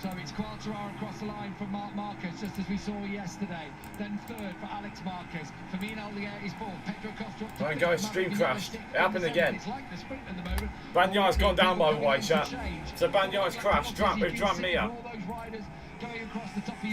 So it's Quartararo across the line from Marquez, just as we saw yesterday. Then third for Alex Marquez. Firmino Aldier is fourth. Pedro Costa. Right, guys, stream crashed. It happened again. It's like the sprint at the moment. Bagnaya's gone down, by the way, chat. So Bagnaya's crashed. We've drawn Mia.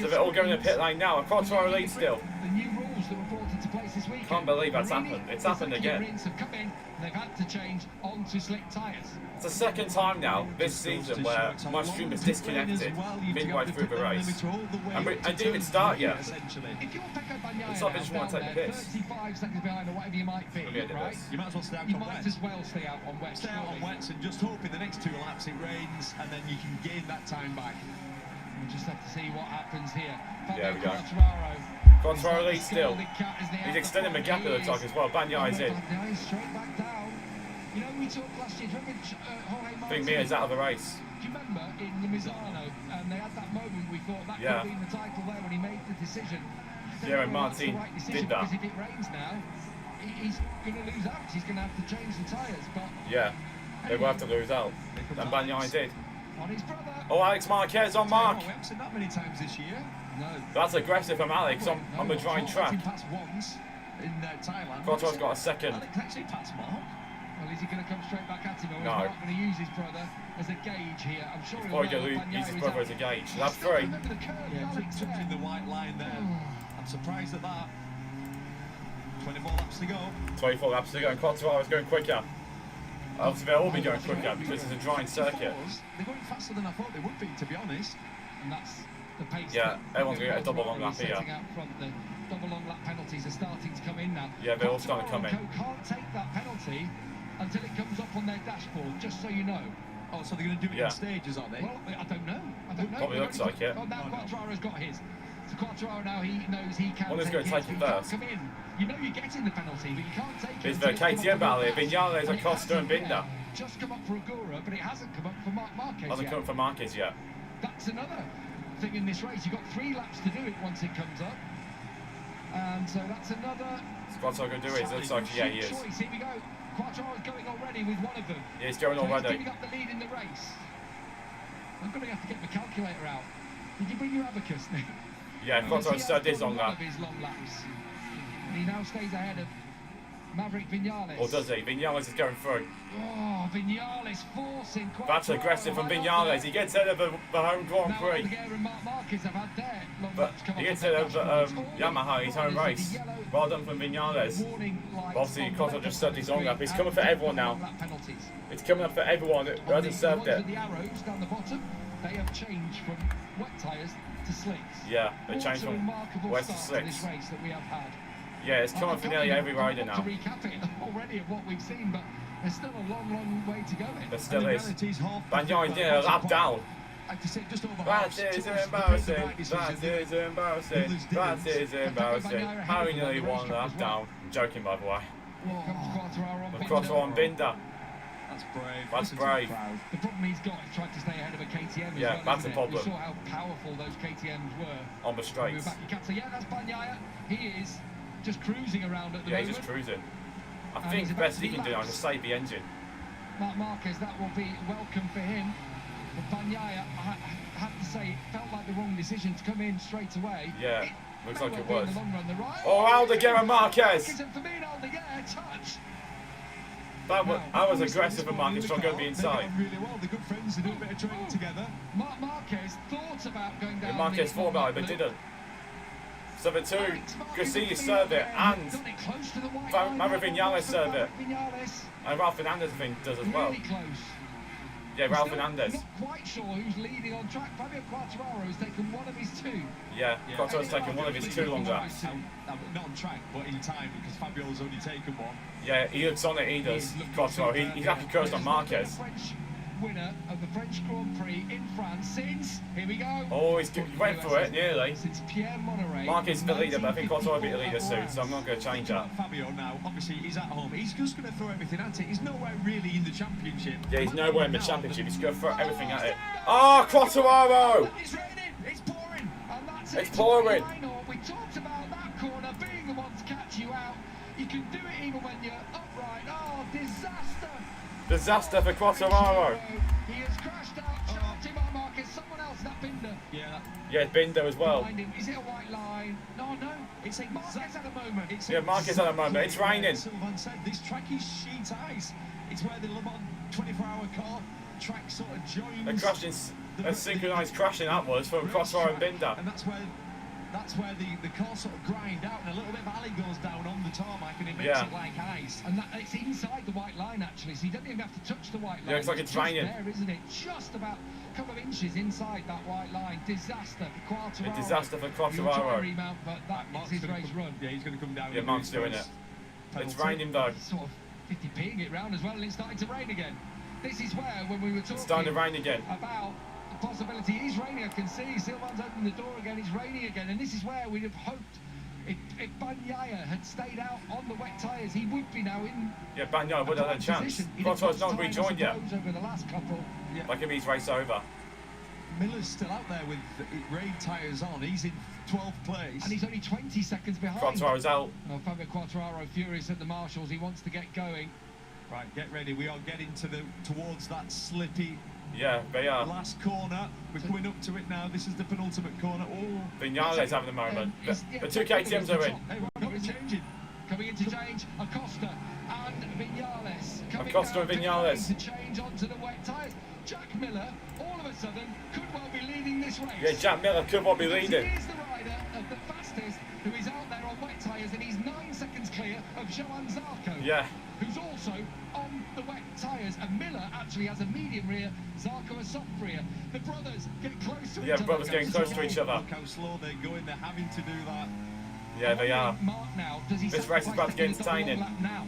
So they're all going to pit lane now. And Quartararo leads still. The new rules that were brought into place this weekend. Can't believe that's happened. It's happened again. Have come in, they've had to change onto slick tyres. It's the second time now this season where my stream is disconnected midway through the race. And it didn't even start yet. If you're Pecco Bagnaia, It's like they just want to take the piss. 35 seconds behind or whatever you might be, right? You might as well stay out You on might wet. as well stay out on wet. Stay out on wets and just hope in the next 2 laps it rains and then you can gain that time back. We'll just have to see what happens here. Yeah, we go. Quartararo leads still. He's extending the gap at the top as well. Bagnaia's in. Bagnaia's straight back down. You know, we talked last year, remember Jorge I think Mia's out of the race. Do you remember in the Misano, and they had that moment we thought that could have been the title there when he made the decision. Yeah, and Martin did that. Because if it rains now, he's going to lose out. He's going to have to change the tyres. But yeah, they will have to lose out. And Bagnaia did. On his brother. Oh, Alex Marquez on Mark. We haven't seen that many times this year. No. That's aggressive from Alex on the drying track. Passed once in Thailand. Quartararo's got a second. Alex actually passed Mark. Well, is he going to come straight back at him, or is No. Mark going to use his brother as a gauge here? I'm sure He's he'll probably going to use his brother as a gauge. That's three. Remember the curve, Yeah, Alex touching the white line there. I'm surprised at that. 24 laps to go. 24 laps to go, and Quartararo's going quicker. Obviously, they'll all be going quicker because it's a drying circuit. They're going faster than I thought they would be, to be honest. And that's the pace. Yeah, everyone's going to get a double long lap here. Out front. The double long lap penalties are starting to come in now. Yeah, they're all starting to come in. Can't take that penalty until it comes up on their dashboard, just so you know. Oh, so they're going to do it in stages, are they? Well, I don't know. I don't know. Probably looks like it. Oh, now Quartararo's got his. So Quartararo now, he knows he can. One is going to take it first. Come in. You know you're getting the penalty, but you can't take it. It's the KTM battle here. Vinales, Acosta and Binder. Just come up for Agura, but it hasn't come up for Marquez Hasn't come up for Marquez yet. That's another thing in this race. You've got 3 laps to do it once it comes up. And so that's another... What's I going to do is, looks like, yeah, he is. Choice. Here we go. Quartararo's going already with one of them. Yeah, he's going So already. he's giving up the lead in the race. I'm going to have to get my calculator out. Did you bring your abacus, Nick? Yeah, Quartararo's started his long lap. His long laps. And he now stays ahead of Maverick Vinales. Or does he? Vinales is going through. Oh, Vinales forcing Quartaraaro. That's aggressive from Vinales. He gets out of the home Grand Prix. But he gets out of Yamaha, his home race. Well done from Vinales. Obviously, Quartaraaro just served his long lap. It's coming for everyone now. It's coming up for everyone who hasn't served it. The arrows down the bottom, they have changed from wet tyres to slicks. Yeah, they changed from wets to slicks. This race that we have had. Yeah, it's coming for nearly every rider now. To recap it already of what we've seen, but there's still a long, long way to go. There still is. Bagnaia did a lap down. That is embarrassing. That is embarrassing. That is embarrassing. How he nearly won lap down. I'm joking, by the way. Quartaraaro on Binder. That's brave. That's brave. The problem he's got is trying to stay ahead of a KTM. Yeah, that's a problem. We saw how powerful those KTMs were on the straights. Yeah, that's Bagnaia. He is just cruising around at the moment. Yeah, he's just cruising. I think the best he can do now is just save the engine. Marquez, that will be welcome for him. But Bagnaia, I have to say, it felt like the wrong decision to come in straight away. Yeah, looks like it was. Oh, Aldeguer and Marquez! That was aggressive from Marquez, trying to go be inside. Really well. The good friends, they do a bit of training together. Marquez thought about going down. Marquez thought about it, but didn't. So the two, Garcia serve it, and Maverick Vinales serve it. And Ralph Fernandez, I think, does as well. Yeah, Ralph Fernandez. Not quite sure who's leading on track. Fabio Quartararo has taken one of his 2. Yeah, Quartararo's taken one of his 2 long laps. Not on track, but in time, because Fabio's only taken one. Yeah, he looks on it, he does. Quartararo, he's actually cursed on Marquez. Winner of the French Grand Prix in France since, here we go. Oh, he went for it, nearly. Since Pierre Monneray. Marquez is the leader, but I think Quartararo'll be the leader soon, so I'm not going to change that. Fabio now, obviously he's at home. He's just going to throw everything at it. He's nowhere really in the championship. Yeah, he's nowhere in the championship. He's going to throw everything at it. Oh, Quartararo! It's raining, it's pouring, and that's it. It's pouring. We talked about that corner being the one to catch you out. You can do it even when you're upright. Oh, disaster! Disaster for Quartararo. He has crashed out. Shouting by Marquez. Someone else that been Yeah, Binder as well. Behind him. Is it a white line? No. It's a Marquez at a moment. Yeah, Marquez at a moment. It's raining. Sylvain said this track is sheet ice. It's where the Le Mans 24-hour car track sort of joins. A crashing, a synchronised crashing that was from Crossfire and Binder. And that's where the car sort of grind out and a little bit of alley goes down on the tarmac and it makes it like ice. And it's inside the white line actually, so you don't even have to touch the white line. Yeah, it's like it's raining. There, isn't it? Just about a couple of inches inside that white line. Disaster for Quartararo. A disaster for He'll try and Quartararo. remount, but that is his race run. Yeah, he's going to come down. Yeah, Mark's doing it. It's raining though. Sort of 50ping it round as well, and it's starting to rain again. This is where, when we were talking It's starting to rain again. about the possibility, it is raining, I can see. Sylvain's opened the door again, it's raining again, and this is where we'd have hoped if Bagnaia had stayed out on the wet tyres, he would be now in. Yeah, Bagnaia would have had a chance. Quartararo's not rejoined yet. Over the last couple. Yeah. Like if he's race over. Miller's still out there with rain tyres on. He's in 12th place. And he's only 20 seconds behind. Quartararo's out. Well, Fabio Quartararo furious at the marshals. He wants to get going. Right, get ready. We are getting towards that slippy Yeah, they are. last corner. We're coming up to it now. This is the penultimate corner. Oh, Vignales having a moment. The two KTMs are in. hey, we're changing. Coming into change, Acosta and Vignales. Coming Acosta and down Vignales. to change onto the wet tyres. Jack Miller, all of a sudden, could well be leading this race. Yeah, Jack Miller could well be leading. He is the rider of the fastest who is out there on wet tyres, and he's 9 seconds clear of Johan Zarco. Yeah. Who's also on the wet tyres, and Miller actually has a medium rear, Zarco a soft rear. The brothers get close to each other. Yeah, brothers getting close to each other. Look how slow they're going. They're having to do that. Yeah, they are. Mark now, does he This race is about to get entertaining. Now,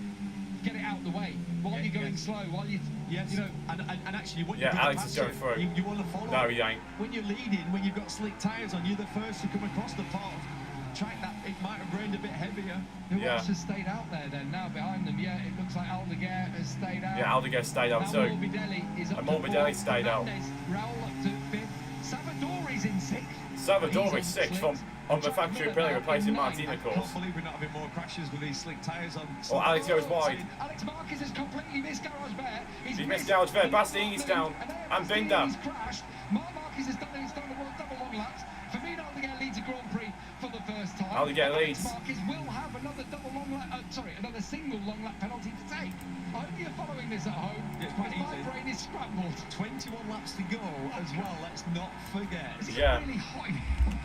get it out of the way while you're going slow, while you. Yes, you know, and actually, what Yeah, you Alex is going through. You want to follow. No, he ain't. When you're leading, when you've got slick tyres on, you're the first to come across the part of track that it might have rained a bit heavier. Who else has stayed out there then? Now behind them, yeah, it looks like Aldeguer has stayed out. Yeah, Aldeguer stayed out too. Morbidelli is up And to Morbidelli 4th. stayed out. Raul up to 5th. Salvadori's in 6th. Salvadori's 6th on the factory Pirelli replacing Martin, of I course. can't believe we're not having more crashes with these slick tyres on. Or Alex goes wide. Alex Marquez has completely missed Garage Bear. He's missed Garage Bear. Bastianini's down. And Binder. He's crashed. Marquez has done it. He's done the double long laps. For me, Aldeguer leads a Grand Prix for the first time. Aldeguer leads. Marquez will have another double long lap. Another single long lap penalty to take. I hope you're following this at home. Yeah, it's quite My easy. brain is scrambled. 21 laps to go as well. Let's not forget. Is it Yeah. really hot?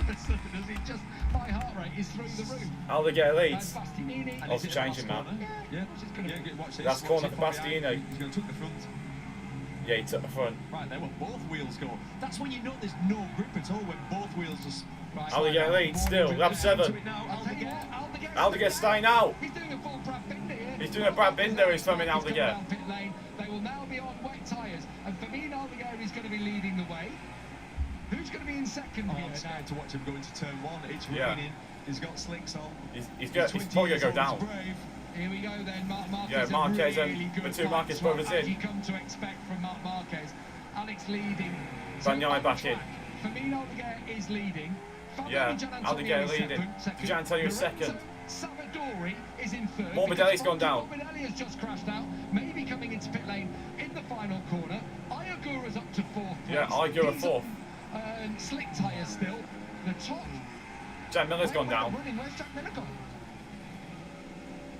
Does it just? My heart rate is through the roof. Aldeguer leads. Bastianini. Oh, it's changing now. Yeah, Yeah. watch this. That's Watch corner it for before he- Bastianini. He's going to took the front. Yeah, he took the front. Right, there were both wheels go. That's when you know there's no grip at all, when both wheels just. Right. Aldeguer leads still. Lap 7. I'll tell you what, Aldeguer's staying out. He's doing a full Brad Binder here. He's doing a Brad Binder. He's filming He's coming Aldeguer. down pit lane. They will now be on wet tyres, and for me, Aldeguer is going to be leading the way. Who's going to be in second Oh, here I'm now? scared to watch him go into turn 1. It's Yeah. raining. He's got slicks on. He's 20 probably going to years go old, down. he's brave. Here we go then, Marquez. Yeah, Marquez a and really the good two fight Marquez swap, brothers as in. you come to expect from Marquez. Alex leading. Bagnaia back in. Firmino Aldeguer is leading. Yeah, Aldeguer is leading. Gian Antonio is second. Salvadori is in third. Morbidelli's gone down. Morbidelli has just crashed out, maybe coming into pit lane in the final corner. Ayagura's up to 4th place. Yeah, Ayagura He's 4th. on, slick tyres still. The top. Jack Miller's gone down. Where's Jack Miller gone?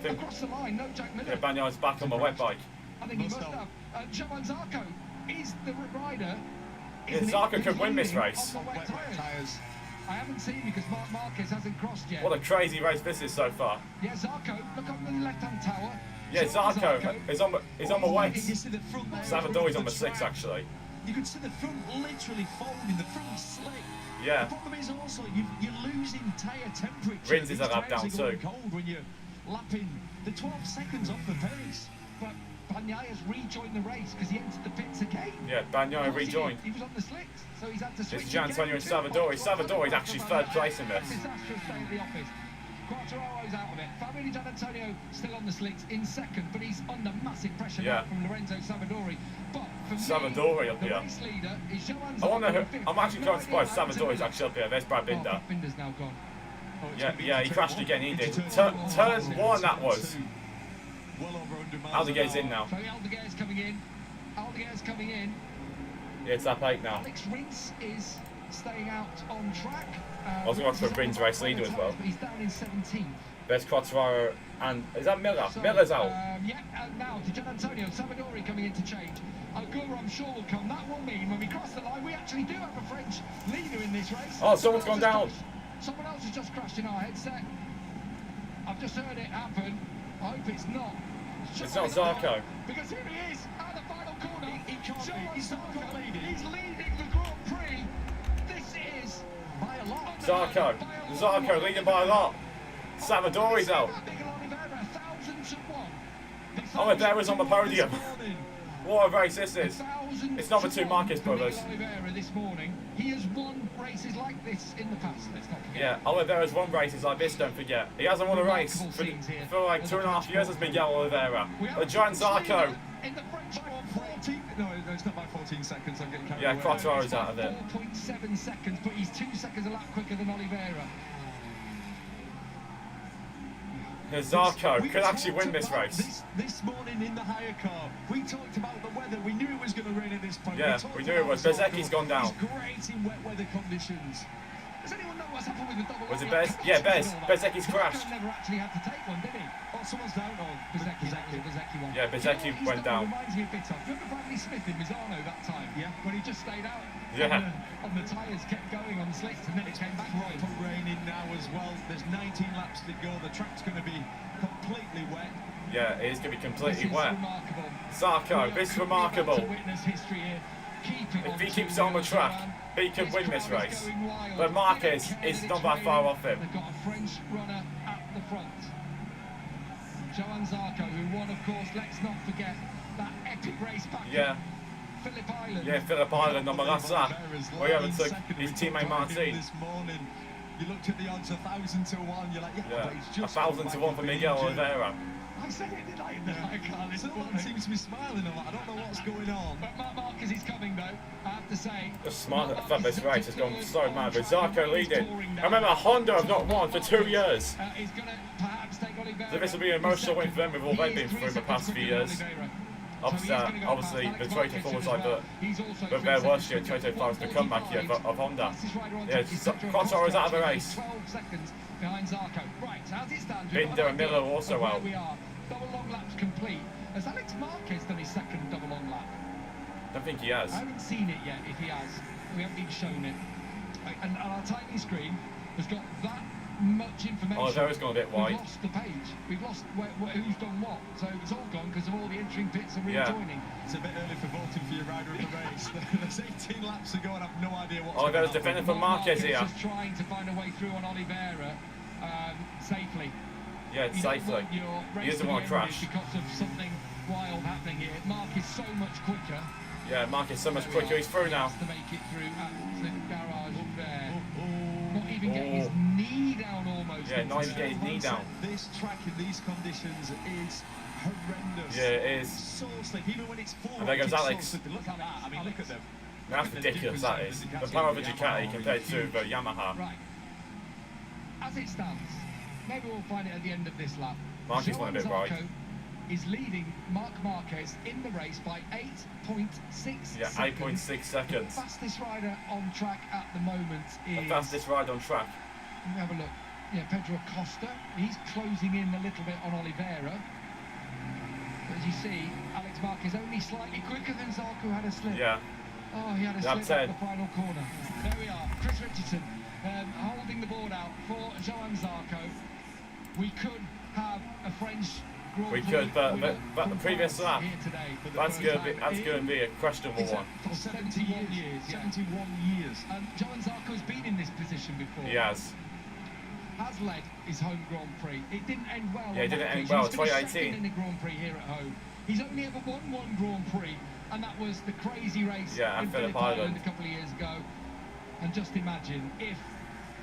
Across the line, no Jack Miller. Yeah, Bagnaia's back on the wet bike. I think he must have. Johan Zarco is the rider. Yeah, Zarco could win this race. On the wet tyres. I haven't seen because Marquez hasn't crossed yet. What a crazy race this is so far. Yeah, Zarco, look on the left-hand tower. Yeah, Zarco is on the You weight. see the front there. Salvadori's on the 6 actually. You could see the front literally folding, the front slick. Yeah. The problem is also you're losing tyre temperature. Rins is a These lap tyres down are going too. cold when you're lapping the 12 seconds off the pace. But Bagnaia's rejoined the race because he entered the pits again. Yeah, Bagnaia rejoined. He was on the slicks, so he's had to switch. It's Gian Antonio and Salvadori. Salvadori's actually 3rd place in this. Disastrous day at the office. Quartararo's out of it. Fabio Gian Antonio still on the slicks in 2nd, but he's under massive pressure now from Lorenzo Salvadori. But for Salvadori me, up the here. race leader is Johan I wonder Zarco. who. I'm actually quite surprised Salvadori's actually up here. There's Brad Binder. Binder's now gone. Yeah, he crashed again. He did. Turn 1 that was. Well over 100 miles. Aldeguer's in now. So Aldeguer's coming in. Yeah, it's lap 8 now. Alex Rins is staying out on track. I was going to go for Britain's race leader as well. He's down in 17th. There's Quartararo and is that Miller? So, Miller's out. Yeah, now to Gian Antonio Salvadori coming in to change. Ogura, I'm sure, will come. That will mean when we cross the line, we actually do have a French leader in this race. Oh, someone's gone down. Someone else has just crashed in our headset. I've just heard it happen. I hope it's not. It's not Zarco. Because here he is at the final corner. He can't be. He's not leading. He's leading the Grand Prix. This is by a lot. Zarco leading by a lot. Salvadori's out. Oliveira's on the podium. What a race this is. It's not the two Marquez brothers. This morning. He has won races like this in the past, let's not forget. Yeah, Oliveira's won races like this, don't forget. He hasn't won a race for like 2.5 years as Miguel Oliveira. The giant Zarco. In the French 14, no, it's not by 14 seconds, I'm getting carried away. Yeah, Quartararo's out of it. 4.7 seconds, but he's 2 seconds a lap quicker than Oliveira. Zarco could actually win this race. This morning in the higher car, we talked about the weather. We knew it was going to rain at this point. Yeah, we knew it was. Bezecchi's gone down. He's great in wet weather conditions. Does anyone know what's happened with the double? Was it Bez? Yeah, Bez. Bezecchi's crashed. Never actually had to take one, did he? Oh, someone's down on Bezecchi one. Yeah, Bezecchi went down. Reminds me a bit of. Remember Bradley Smith in Misano that time? Yeah. When he just stayed out. Yeah. On the tyres, kept going on the slicks, and then it came back. Proper raining now as well. There's 19 laps to go. The track's going to be completely wet. Yeah, it is going to be completely wet. Remarkable. Zarco, this is remarkable. If he keeps on the track, he can win this race. But Marquez is not that far off him. They've got a French runner at the front. Johan Zarco, who won, of course, let's not forget that epic race back in Phillip Island. Yeah, Phillip Island on the last lap. We haven't took his teammate Martin. This morning, you looked at the odds 1,000 to 1. You're like, yeah, it's just 1,000 to 1 for Miguel Oliveira. I said it, didn't I? Someone seems to be smiling. I don't know what's going on. But Mark Marquez is coming though, I have to say. The smart that this race has gone so mad, but Zarco leading. I remember Honda have not won for 2 years. He's going to perhaps take Oliveira. So this will be an emotional win for them with all they've been through the past few years. Obviously, the 2024 was like but their worst year, 2025 was the comeback year of Honda. Yeah, Quartararo's out of the race. 12 seconds behind Zarco. Right, as it stands, Binder and Miller also out. Double long laps complete. Has Alex Marquez done his second double long lap? I don't think he has. I haven't seen it yet, if he has. We haven't been shown it. And our tiny screen has got that much information. Oliveira's gone a bit wide. We've lost the page. We've lost who's done what. So it's all gone because of all the entering pits and rejoining. It's a bit early for voting for your rider of the race. There's 18 laps to go and I've no idea what's Oliveira's defending for Marquez here. Just trying to find a way through on Oliveira safely. Yeah, safely. He doesn't want to crash. Because of something wild happening here. Mark is so much quicker. Yeah, Mark is so much quicker. He's through now. To make it through at the garage there. Not even getting his knee down almost. Yeah, not even getting his knee down. This track in these conditions is horrendous. Yeah, it is. So slick, even when it's full. And there goes Alex. So look at that. I mean, look at them. That's ridiculous, that is. The power of a Ducati compared to the Yamaha. Right. As it stands, maybe we'll find it at the end of this lap. Marquez went a bit right. Is leading Marc Marquez in the race by 8.6 seconds. Yeah, 8.6 seconds. The fastest rider on track at the moment is... The fastest rider on track. Let me have a look. Yeah, Pedro Acosta. He's closing in a little bit on Oliveira. But as you see, Alex Marquez only slightly quicker than Zarco had a slip. Yeah. Oh, he had a slip at the final corner. There we are. Chris Richardson holding the board out for Johan Zarco. We could have a French... We could, but the previous lap, that's going to be a questionable one. For 71 years. 71 years. Johan Zarco's been in this position before. He has. Has led his home Grand Prix. It didn't end well. Yeah, it didn't end well. 2018. In the Grand Prix here at home. He's only ever won one Grand Prix, and that was the crazy race in Phillip Island a couple of years ago. And just imagine if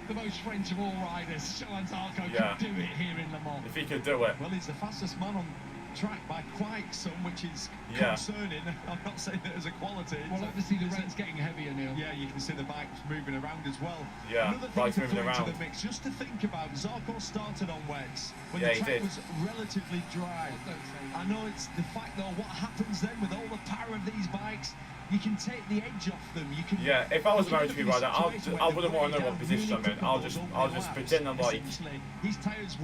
the most French of all riders, Johan Zarco, could do it here in Le Mans. If he could do it. Well, he's the fastest man on track by quite some, which is concerning. I'm not saying that as a quality. Well, obviously the rain's getting heavier, Neil. Yeah, you can see the bikes moving around as well. Yeah, another bikes thing to moving throw around. into the mix, just to think about, Zarco started on wets when the track was relatively dry. I know it's the fact though, what happens then with all the power of these bikes, You can take the edge off them. You can. Yeah, if I was a Motogp rider, I wouldn't want to know what position I'm in. I'll just pretend I'm like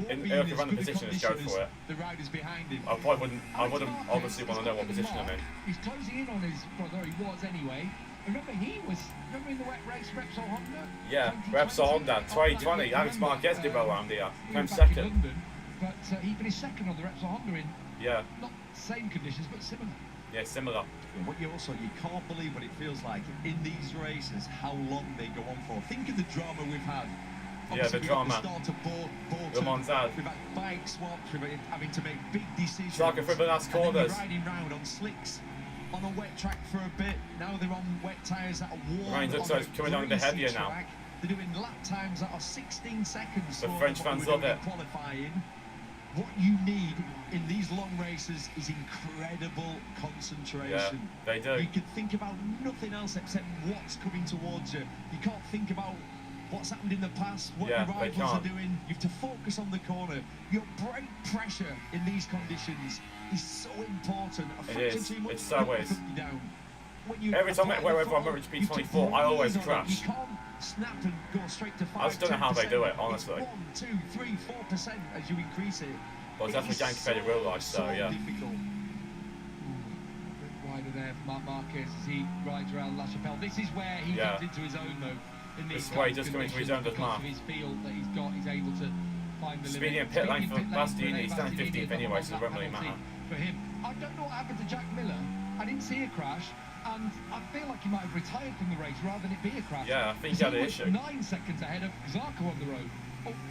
in a random position and just go for it. The riders behind him. I wouldn't obviously want to know what position I'm in. He's closing in on his brother. He was anyway. Remember in the wet race, Repsol Honda? Yeah, Repsol Honda, 2020. Alex Marquez did well around here. Came second. London, but he finished second on the Repsol Honda in not same conditions, but similar. Yeah, similar. What you can't believe what it feels like in these races, how long they go on for. Think of the drama we've had. Obviously, the drama. The Monzad. We've had bike swaps, we've had having to make big decisions. Striker for the last corners. Riding round on slicks. On a wet track for a bit, now they're on wet tyres that are warm. Ryan looks like it's coming down the heavier now. Track. They're doing lap times that are 16 seconds. The French fans love it. Qualifying. What you need in these long races is incredible concentration. Yeah, they do. You can think about nothing else except what's coming towards you. You can't think about what's happened in the past, what your rivals are doing. You have to focus on the corner. Your brake pressure in these conditions is so important. It is. It's so weird. Every time wherever I'm at P24, I always crash. You can't snap and go straight to 5. I just don't know how they do it, honestly. It's 1, 2, 3, 4% as you increase it. But it's definitely getting compared in real life, so yeah. Difficult. Rider there for Marquez as he rides around La Chapelle. This is where he comes into his own though. In this is where he does come into his own, does Mark. His field that he's got, he's able to find the Speeding in pit lane for Bastianini, he's standing 15th anyway, so it won't really matter. For him, I don't know what happened to Jack Miller. I didn't see a crash, and I feel like he might have retired from the race rather than it be a crash. Yeah, I think he had an issue. 9 seconds ahead of Zarco on the road,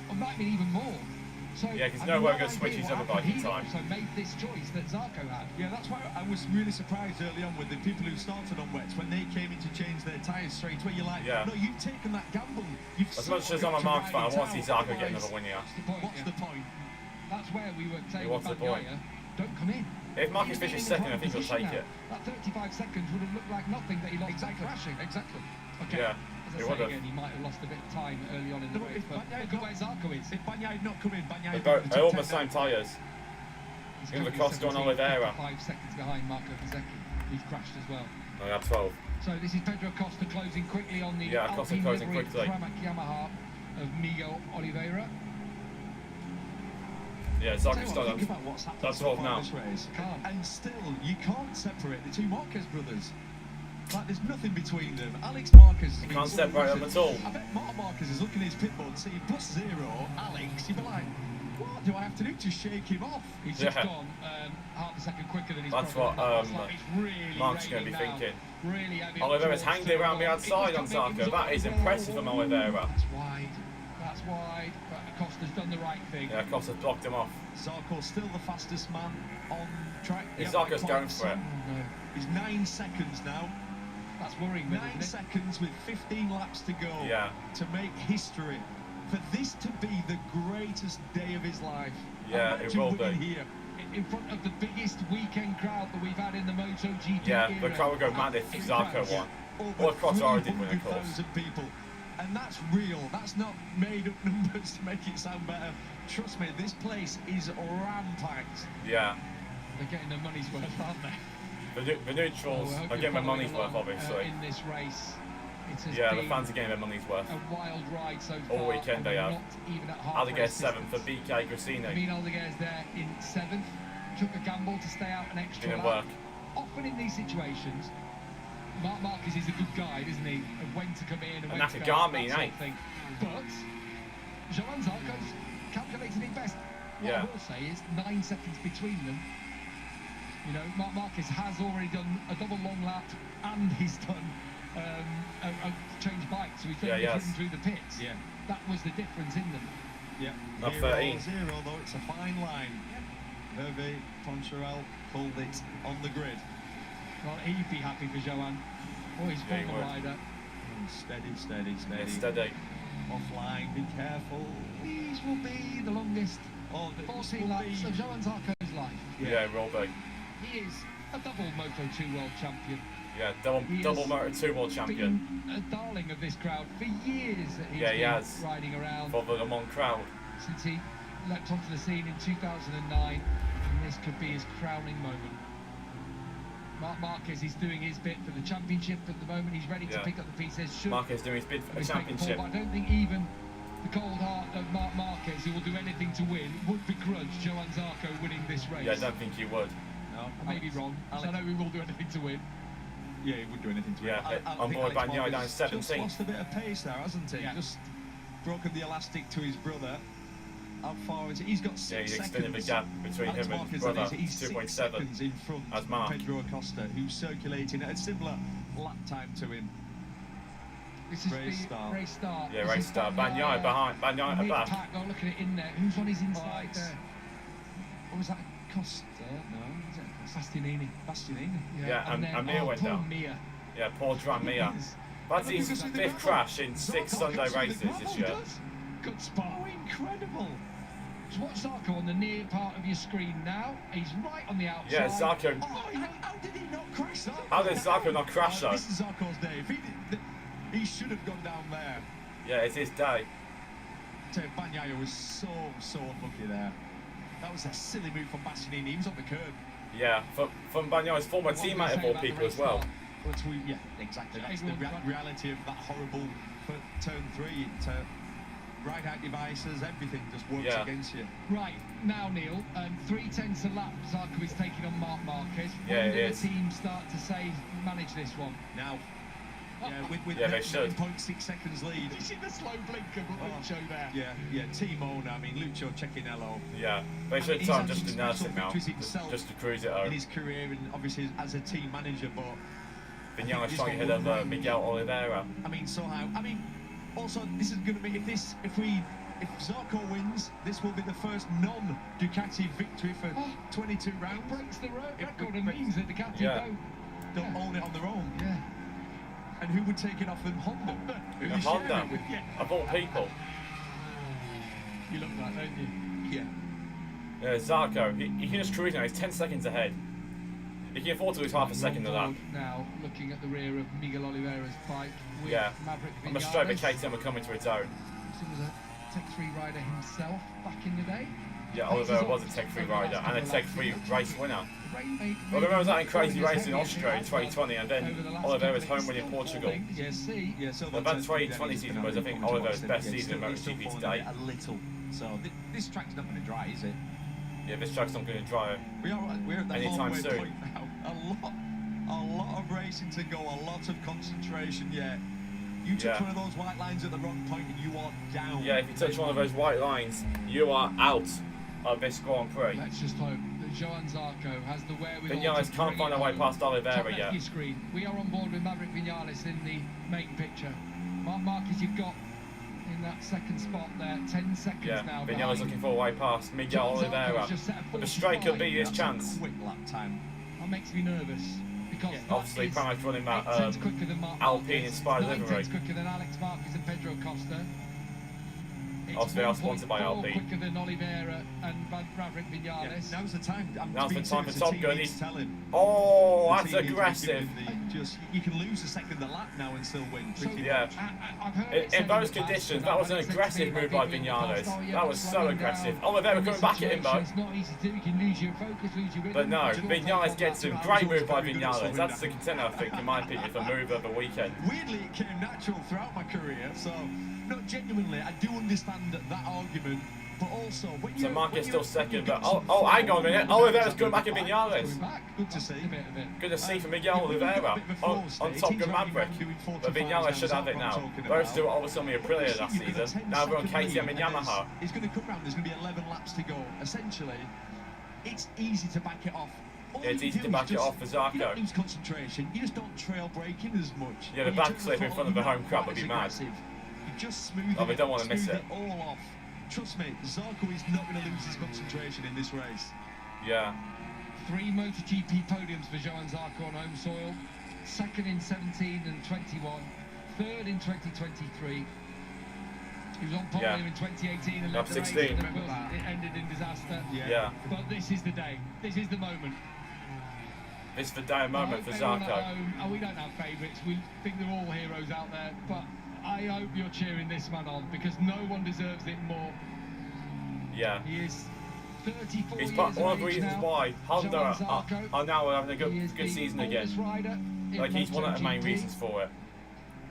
or might be even more. So yeah, because no one goes to switch his other bike in time. So made this choice that Zarco had. Yeah, that's why I was really surprised early on with the people who started on wets when they came in to change their tyres straight away. You're like, no, you've taken that gamble. As much as I'm a Marquez fan, I want to see Zarco get another win here. What's the point? That's where we were saying don't come in. If Marquez finishes second, I think he'll take it. That 35 seconds would have looked like nothing that he lost by crashing. Exactly. Okay. Yeah. As I say again, he might have lost a bit of time early on in the race, but look at where Zarco is. If Bagnaia had not come in, they're almost the same tyres. In the Costa on Oliveira. 5 seconds behind Marco Pizzecchi. He's crashed as well. I got 12. So this is Pedro Costa closing quickly on the Costa closing quickly. Pramac Yamaha of Miguel Oliveira. Yeah, Zarco's done that's 12 now. And still, you can't separate the two Marquez brothers. Like, there's nothing between them. Alex Marquez... You can't separate them at all. I bet Marquez is looking at his pitboard, seeing +0, Alex, you'd be like, what do I have to do to shake him off? He's just gone half a second quicker than his That's what Mark's going to be thinking. Really Oliveira's hanged it around the outside on Zarco. That is impressive from Oliveira. That's wide, but Costa's done the right thing. Yeah, Costa's blocked him off. Zarco's still the fastest man on track. Zarco's going for it. He's 9 seconds now. That's worrying. 9 seconds with 15 laps to go to make history. For this to be the greatest day of his life. Yeah, it will be. Here in front of the biggest weekend crowd that we've had in the Motogp era. The crowd would go mad if Zarco won. Or if Costa did win, of course. People. And that's real. That's not made up numbers to make it sound better. Trust me, this place is ram-packed. Yeah. They're getting their money's worth, aren't they? The neutrals are getting their money's worth, obviously. In this race, the fans are getting their money's worth. A wild ride so far. All weekend they have. Aldeguer's 7th for BK Grassini. I mean, Aldeguer's there in 7th. Took a gamble to stay out an extra Didn't lap. work. Often in these situations, Marquez is a good guide, isn't he? Of when to come in and when to go out, that sort of thing. But Joan Zarco's calculated it best. What I will say is 9 seconds between them. You know, Marquez has already done a double long lap, and he's done a change bike, so he's driven through the pits. Yeah, that was the difference in them. Yeah, not 13. 0-0 though, it's a fine line. Hervé Poncharal called it on the grid. Well, he'd be happy for Joan, or his former rider. Steady. Yeah, steady. Offline, be careful. These will be the longest 14 laps of Joan Zarco's life. Yeah, it will be. He is a double Moto2 world champion. Yeah, double Moto2 world champion. Been a darling of this crowd for years that he's been riding around. For the Le Mans crowd. Since he leapt onto the scene in 2009, and this could be his crowning moment. Marquez is doing his bit for the championship at the moment. He's ready to pick up the pieces. Marquez doing his bit for the championship. But I don't think even the cold heart of Marquez, who will do anything to win, would begrudge Johann Zarco winning this race. Yeah, I don't think he would. No, I may be wrong. I know he will do anything to win. Yeah, he would do anything to win. On board Bagnaia down 17th. Just lost a bit of pace there, hasn't he? Yeah. Just broken the elastic to his brother. How far is it? He's got 6 seconds. He's extended the gap between him and his brother. He's 2.7 seconds in front as Mark. of Pedro Acosta, who's circulating at a similar lap time to him. This is race start. Yeah, race start. Bagnaia behind. Bagnaia at the back. Oh, look at it in there. Who's on his inside there? What was that? Costa? No, is it Bastianini? Yeah, and Mir went down. Mir. Yeah, poor Dran Mir. That's his 5th crash in 6 Sunday races this year. Good spot. Oh, incredible. So watch Zarco on the near part of your screen now. He's right on the outside. Yeah, Zarco. Oh, how did he not crash that? How did Zarco not crash though? This is Zarco's day. If he should have gone down there. Yeah, it's his day. Bagnaia was so unlucky there. That was a silly move from Bastianini. He was on the curb. Yeah, from Bagnaia's former teammate of all people as well. Yeah, exactly. That's the reality of that horrible turn 3. Ride-out devices, everything just works against you. Right, now Neil, 3/10 a lap, Zarco is taking on Marquez. Yeah, it is. The team start to manage this one? Now, with they should. 9.6 seconds lead. Did you see the slow blink of Lucho there? Yeah, team owner, I mean, Lucho Cecchinello. Yeah, they should time just to nurse it now, just to cruise it home. In his career and obviously as a team manager, but... Vignales trying to hit over Miguel Oliveira. I mean, also, this is going to be, if Zarco wins, this will be the first non-Ducati victory for 22 rounds. It breaks the record and means that Ducati don't own it on their own. Yeah. And who would take it off them? Honda. Honda, of all people. You look like that, don't you? Yeah. Zarco, he can just cruise now, he's 10 seconds ahead. He can afford to lose half a second of that. Now, looking at the rear of Miguel Oliveira's bike with Maverick Viñales. I'm a straight for KTM coming to its own. He was a Tech 3 rider himself back in the day. Yeah, Oliveira was a Tech 3 rider and a Tech 3 race winner. Oliveira was out in crazy race in Austria in 2020 and then Oliveira's home win in Portugal. So the 2020 season was, I think, Oliveira's best season in MotoGP to date. A little. So this track's not going to dry, is it? Yeah, this track's not going to dry we're at the anytime soon. Point now. A lot of racing to go, a lot of concentration yet. You touch one of those white lines at the wrong point and you are down. Yeah, if you touch one of those white lines, you are out of this Grand Prix. Let's just hope that Johann Zarco has the wherewithal. Viñales can't find a way past Oliveira yet. Screen. We are on board with Maverick Viñales in the main picture. Marquez, you've got in that second spot there, 10 seconds now. Viñales looking for a way past Miguel Oliveira. The straight could be his chance. Quick lap time. That makes me nervous. Because obviously, Pramac running that Alpine-inspired livery. Quicker than Alex Marquez and Pedro Costa. Obviously, they are sponsored by Alpine. Quicker than Oliveira and Maverick Viñales. Now's the time. Now's the time for Top Gun. Oh, that's aggressive. You can lose a second a lap now and still win. Yeah. In those conditions, that was an aggressive move by Viñales. That was so aggressive. Oliveira coming back at him though. It's not easy to do. You can lose your focus, lose your rhythm. But no, Viñales gets him. Great move by Viñales. That's the contender, I think, in my opinion, for move of the weekend. Weirdly, it came natural throughout my career, so no, genuinely, I do understand that argument. But also, when you... So Marquez still second, but oh, hang on a minute. Oliveira's coming back at Viñales. Good to see. Good to see for Miguel Oliveira on Top Gun Maverick. But Viñales should have it now. Those two were obviously on the Aprilia last season. Now we're on KTM and Yamaha. He's going to come round, there's going to be 11 laps to go. Essentially, it's easy to back it off. Yeah, it's easy to back it off for Zarco. You don't lose concentration, you just don't trail braking as much. Yeah, the backslip in front of the home crowd would be mad. You just smooth they don't want to miss it. All off. Trust me, Zarco is not going to lose his concentration in this race. Yeah. 3 MotoGP podiums for Johann Zarco on home soil. Second in 17 and 21. Third in 2023. He was on podium in 2018 and led the race, and of course it ended in disaster. Yeah. But this is the day. This is the moment. This is the day and moment for Zarco. We don't have favourites. We think they're all heroes out there. But I hope you're cheering this man on because no one deserves it more. Yeah. He is 34 He's years one of the age reasons now. why Honda Zarco, are now having a he is good the season oldest again. rider in Like, he's one of the main MotoGP, reasons for it.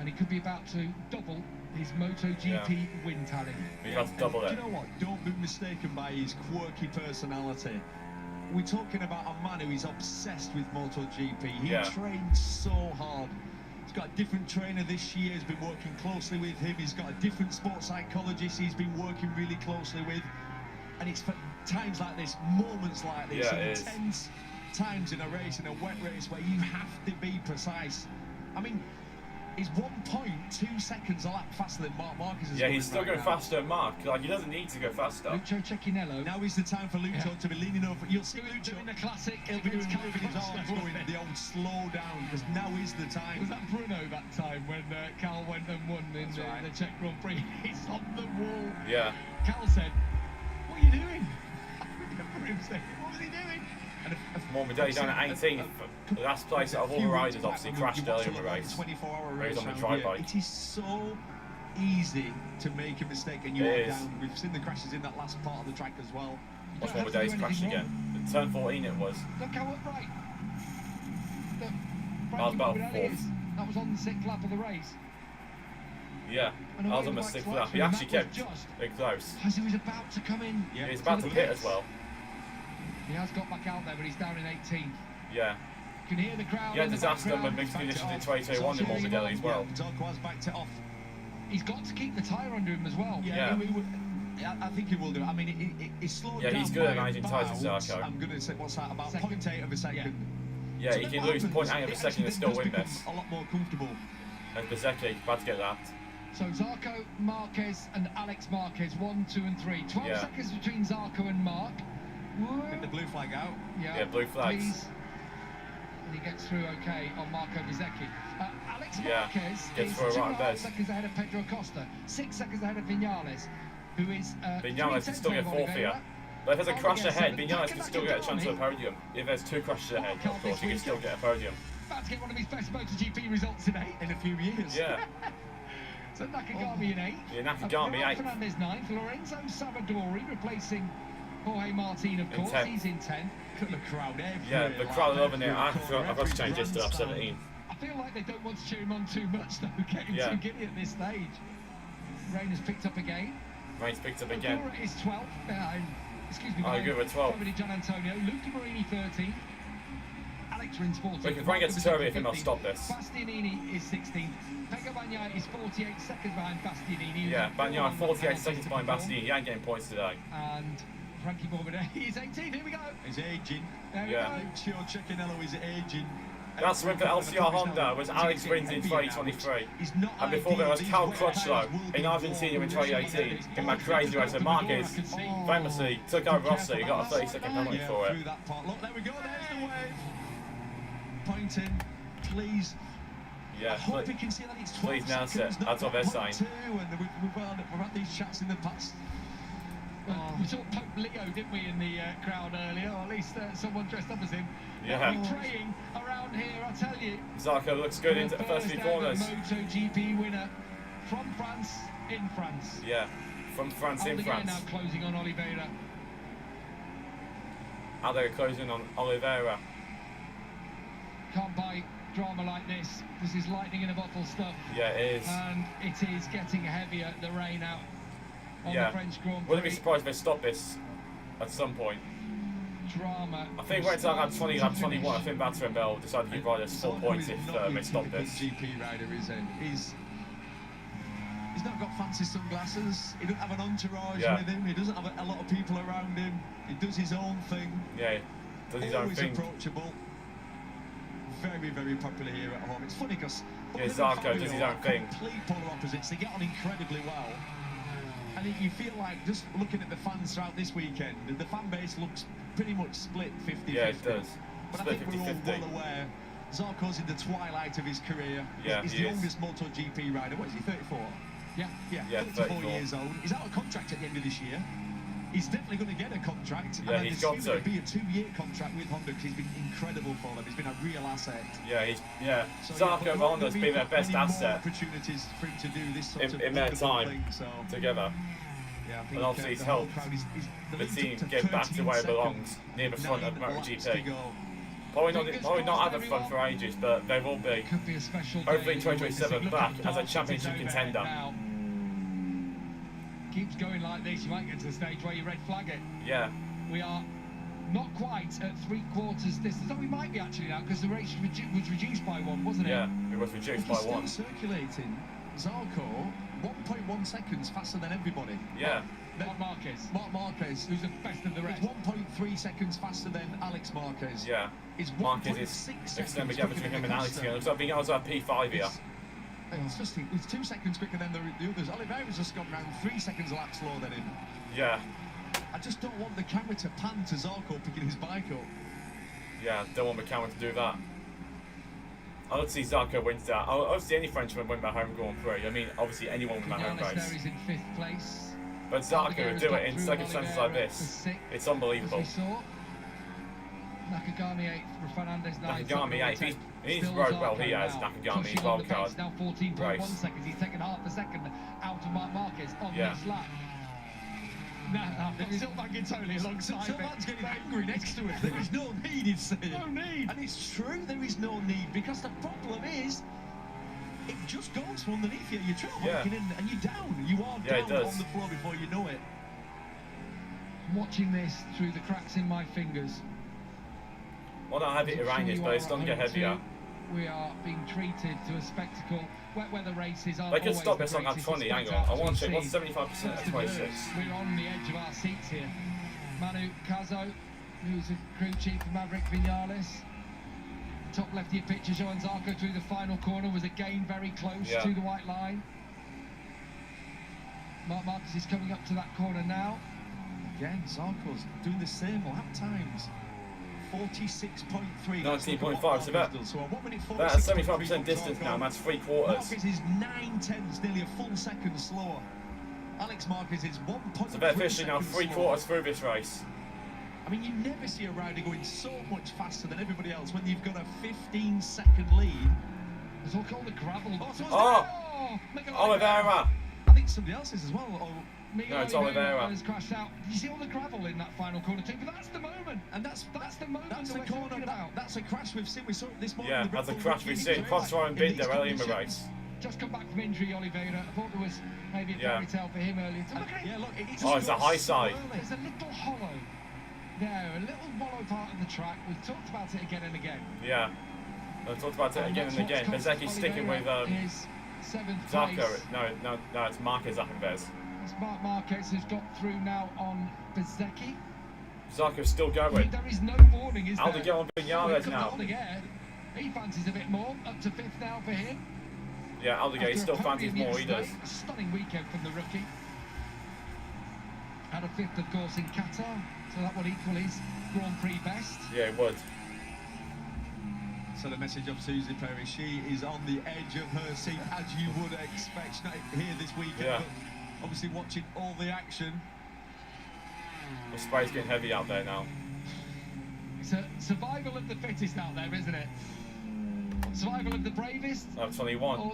and he could be about to double his MotoGP win tally. He's about to double it. Do you know what? Don't be mistaken by his quirky personality. We're talking about a man who is obsessed with MotoGP. He trains so hard. He's got a different trainer this year. He's been working closely with him. He's got a different sports psychologist he's been working really closely with. And it's for times like this, moments like this, intense times in a race, in a wet race, where you have to be precise. I mean, he's 1.2 seconds a lap faster than Marquez is. Yeah, he's still going faster than Mark. Like, he doesn't need to go faster. Lucio Cecchinello. Now is the time for Lucio to be leaning over. You'll see Lucio in the classic. He'll be doing his arms going the old slow down, because now is the time. Was that Bruno that time when Cal went and won in the Czech Grand Prix? He's on the wall. Yeah. Cal said, "What are you doing?" I remember him saying, "What was he doing?" He's down at 18th. The last place out of all the riders obviously crashed earlier in the race. 24-hour Where race he's on the tri-bike. It is so easy to make a mistake and you are down. We've seen the crashes in that last part of the track as well. Watch one more day's crash again. Turn 14 it was. Look how upright. I was about fourth. That was on the 6th lap of the race. Yeah, I was on the 6th lap. He actually kept it close. As he was about to come in. Yeah, he's about to pit as well. He has got back out there, but he's down in 18th. Yeah. You can hear the crowd. Yeah, disaster with mixed conditions in 2021 in Motogp as well. Zarco has backed it off. He's got to keep the tyre under him as well. Yeah. I think he will do. I mean, he slowed down. Yeah, he's good at managing tyres, Zarco. I'm going to say, what's that, about 0.8 of a second. Yeah, he can lose 0.8 of a second and still win this. A lot more comfortable. And Bezzecchi, about to get that. So Zarco, Marquez and Alex Marquez, 1, 2 and 3. 12 seconds between Zarco and Mark. Get the blue flag out. Yeah, blue flags. Please. And he gets through okay on Marco Bezzecchi. Alex Marquez gets is through 2.5 seconds ahead of Pedro Costa, 6 seconds ahead of Vinales, who is Vinales can still get fourth here. But if there's a crash ahead, Vinales can still get a chance at a podium. If there's 2 crashes ahead, of course, he can still get a podium. About to get one of his best MotoGP results today in a few years. Yeah. So Nakagami in 8th. Yeah, Nakagami 8th. Fernandez 9th. Lorenzo Savadori replacing Jorge Martin, of course. He's in 10th. Look at the crowd everywhere. Yeah, the crowd are loving it. I've got to change this to lap 17. I feel like they don't want to cheer him on too much, though, getting too giddy at this stage. Rain has picked up again. Rain's picked up again. Ogura is 12th. Excuse me. Ogura 12th. Dominic Gian Antonio. Luca Marini 13th. Alex Rins 14th. We can try and get to Turbo if he'll stop this. Bastianini is 16th. Pega Bagnaia is 48 seconds behind Bastianini. Yeah, Bagnaia 48 seconds behind Bastianini. He ain't getting points today. And Frankie Morbidelli is 18th. Here we go. He's aging. There we go. Lucio Cecchinello is aging. That's win for LCR Honda was Alex Rins in 2023. And before that was Cal Crutchlow in Argentina in 2018. In my crazy race, and Marquez famously took over Rossi. He got a 30-second penalty for it. Look, there we go. There's the wave. Pointing, please. Yeah, I hope you can see that it's 12 please now seconds, sit. That's what they're saying. And we've had these chats in the past. We saw Pope Leo, didn't we, in the crowd earlier, or at least someone dressed up as him. Yeah. Praying around here, I tell you. Zarco looks good into the first 3 corners. MotoGP winner from France, in France. Yeah, from France, in France. Now closing on Oliveira. How they're closing on Oliveira. Can't buy drama like this. This is lightning in a bottle stuff. Yeah, it is. And it is getting heavier, the rain out on the French Grand Prix. Wouldn't be surprised if they stop this at some point. Drama. I think when it's like lap 20, lap 21, I think Batter and Bell decided to give riders 4 points if they stop this. GP rider, is it? He's not got fancy sunglasses. He doesn't have an entourage with him. He doesn't have a lot of people around him. He does his own thing. Yeah, does his own thing. Always approachable. Very, very popular here at home. It's funny because Zarco does his own thing. Complete polar opposites. They get on incredibly well. And you feel like, just looking at the fans throughout this weekend, the fan base looks pretty much split 50-50. Yeah, it does. But Split I think 50-50. we're all well aware Zarco's in the twilight of his career. Yeah, he's the youngest MotoGP rider. What is he, 34? Yeah, 34 years old. He's out of contract at the end of this year. He's definitely going to get a contract. Yeah, he's got to. It'll be a 2-year contract with Honda because he's been incredible for them. He's been a real asset. Yeah, Zarco Honda's been their best asset opportunities for him to do this sort in their time thing, so. together. Yeah, and obviously he's helped the team get back to where it belongs, near the front of Motogp. Probably not at the front for ages, but they will be. Hopefully in 2027 back as a championship contender. Keeps going like this, you might get to the stage where you red flag it. Yeah. We are not quite at 3/4 distance. Oh, we might be actually now, because the race was reduced by 1, wasn't it? Yeah, it was reduced by 1. Still circulating. Zarco, 1.1 seconds faster than everybody. Yeah. Marquez, who's the best of the rest. 1.3 seconds faster than Alex Marquez. Yeah. Marquez is extended gap between him and Alex here. Looks like being able to have P5 here. It's 2 seconds quicker than the others. Oliveira's just gone round 3 seconds a lap slower than him. Yeah. I just don't want the camera to pan to Zarco picking his bike up. Yeah, don't want the camera to do that. I don't see Zarco wins that. I don't see any Frenchman win their home Grand Prix. I mean, obviously anyone win their home race. Is in 5th place. But Zarco would do it in circumstances like this. It's unbelievable. Nakagami 8th, Fernandez 9th. Nakagami 8th. He's rode well, he has. Nakagami, wild card. Now 14.1 seconds. He's taken half a second out of Marquez on this lap. Now, Silva's totally alongside. Silva's getting angry next to it. There is no need, he's saying. No need. And it's true, there is no need, because the problem is, it just goes from underneath you. You're walking in and you're down. You are down on the floor before you know it. I'm watching this through the cracks in my fingers. Well, not heavy terrain is, but it's starting to get heavier. We are being treated to a spectacle. Wet weather races aren't They could stop this on lap 20, hang on. I want to check, what's 75% of 26? We're on the edge of our seats here. Manu Caso, who's a crew chief for Maverick Vinales. Top left of your picture, Johan Zarco through the final corner was again very close to the white line. Marquez is coming up to that corner now. Again, Zarco's doing the same lap times. 46.3. 19.5, so that's 75% distance now, and that's 3/4. Marquez is 9/10, nearly a full second slower. Alex Marquez is 1.3. So they're officially now 3/4 through this race. I mean, you never see a rider going so much faster than everybody else when you've got a 15-second lead. There's all called the gravel. Oliveira! I think somebody else is as well. No, it's Oliveira. Has crashed out. You see all the gravel in that final corner too, but that's the moment. And that's the moment. That's the corner. That's a crash we've seen. We saw it this morning. Yeah, that's a crash we've seen. Crossfire and bid there early in the race. Just come back from injury, Oliveira. I thought there was maybe a fairy tale for him earlier. It's a high side. There's a little hollow there, a little hollow part of the track. We've talked about it again and again. Yeah, we've talked about it again and again. Bezecchi's sticking with Zarco. No, it's Marquez up in Bez. It's Marquez who's got through now on Bezecchi. Zarco's still going. There is no warning, is there? Aldeguer on Vinales now. Aldeguer, he fancies a bit more, up to 5th now for him. Yeah, Aldeguer still fancies more, he does. A stunning weekend from the rookie. Had a 5th, of course, in Qatar, so that would equal his Grand Prix best. Yeah, it would. So the message of Susie Perry, she is on the edge of her seat, as you would expect. She's not here this weekend, but obviously watching all the action. The spray's getting heavy out there now. It's a survival of the fittest out there, isn't it? Survival of the bravest? No, 21. Or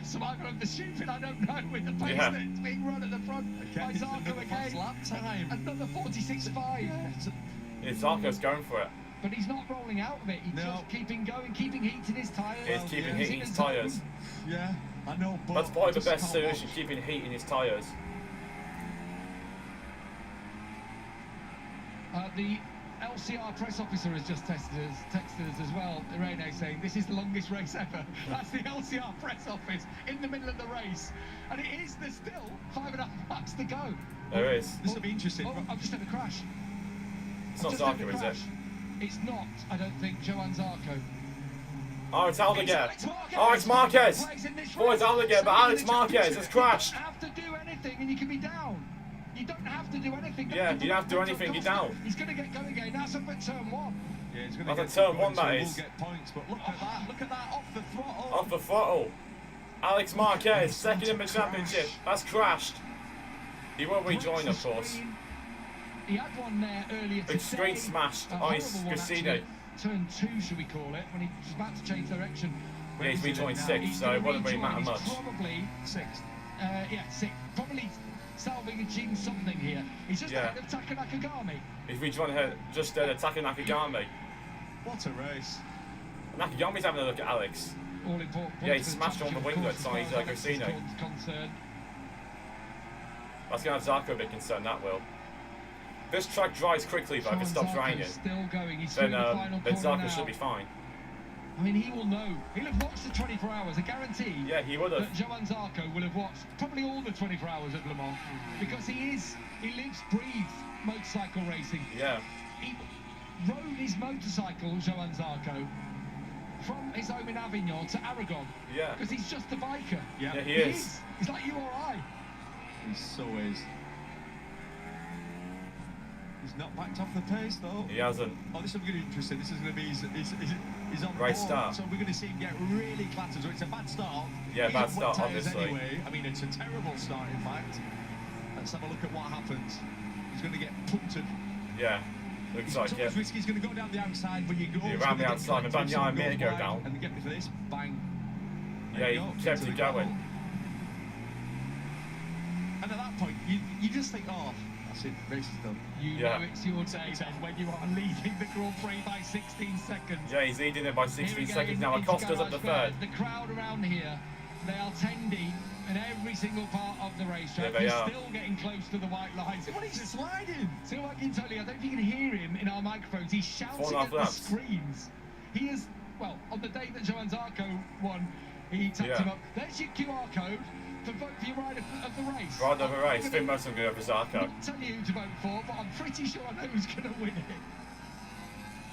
survival of the stupid, I don't know, with the pace that's being run at the front by Zarco again. Lap time. Another 46.5. Yeah, Zarco's going for it. But he's not rolling out of it. He's just keeping going, keeping heat in his tyres. He's keeping heat in his tyres. Yeah, I know. But that's probably the best solution, keeping heat in his tyres. The LCR press officer has just texted us as well, Irene, saying this is the longest race ever. That's the LCR press office in the middle of the race. And it is, there's still 5.5 laps to go. There is. This will be interesting. I've just had a crash. It's not Zarco, is it? It's not, I don't think, Johan Zarco. Oh, it's Aldeguer. Oh, it's Marquez. Oh, it's Aldeguer, but Alex Marquez has crashed. You don't have to do anything and you can be down. You don't have to do anything. Yeah, you don't have to do anything, you're down. He's going to get going again. That's up at turn 1. Yeah, he's going to get turn 1, that is. Get points, but look at that. Look at that, off the throttle. Off the throttle. Alex Marquez, second in the championship. That's crashed. He won't rejoin, of course. He had one there earlier today. Big screen smashed on his Cassino. Turn 2, should we call it, when he was about to change direction. Yeah, he's rejoined 6th, so it wouldn't really matter much. Probably 6th. Yeah, 6th. Probably salvaging something here. He's just ahead of Taka Nakagami. He's rejoined her just Taka Nakagami. What a race. Nakagami's having a look at Alex. All important. Yeah, he smashed on the winglets on his Gracino. That's going to have Zarco a bit concerned, that will. This track dries quickly though, if it stops raining. Still going. He's then Zarco should be fine. I mean, he will know. He'll have watched the 24 hours, I guarantee. Yeah, he would have. That Johann Zarco will have watched probably all the 24 hours of Le Mans because he lives, breathes motorcycle racing. Yeah. He rode his motorcycle, Johann Zarco, from his home in Avignon to Aragon. Yeah. Because he's just a biker. Yeah, he is. He's like you or I. He so is. He's not backed off the pace though. He hasn't. Oh, this is going to be interesting. This is going to be he's on great board, start. so we're going to see him get really clattered. So it's a bad start. Yeah, bad start, obviously. Anyway, I mean, it's a terrible start, in fact. Let's have a look at what happens. He's going to get punted. Yeah, looks like it. Risky. He's going to go down the outside, but you go. Around the outside, and Banyai may go down. And get me for this, bang. Yeah, he kept it going. And at that point, you just think, oh, that's it, race is done. You know it's your day then when you are leading the Grand Prix by 16 seconds. Yeah, he's leading it by 16 seconds now. Acosta's up the third. The crowd around here, they are 10 deep in every single part of the racetrack. Yeah, they are. Still getting close to the white lines. What is sliding? So I can tell you, I don't think you can hear him in our microphones. He's shouting at the screens. He is, well, on the day that Johann Zarco won, he tapped him up. There's your QR code. To vote for your rider of the race. Rider of the race. Finn Mercer will go for Zarco. I'm not telling you who to vote for, but I'm pretty sure I know who's going to win it.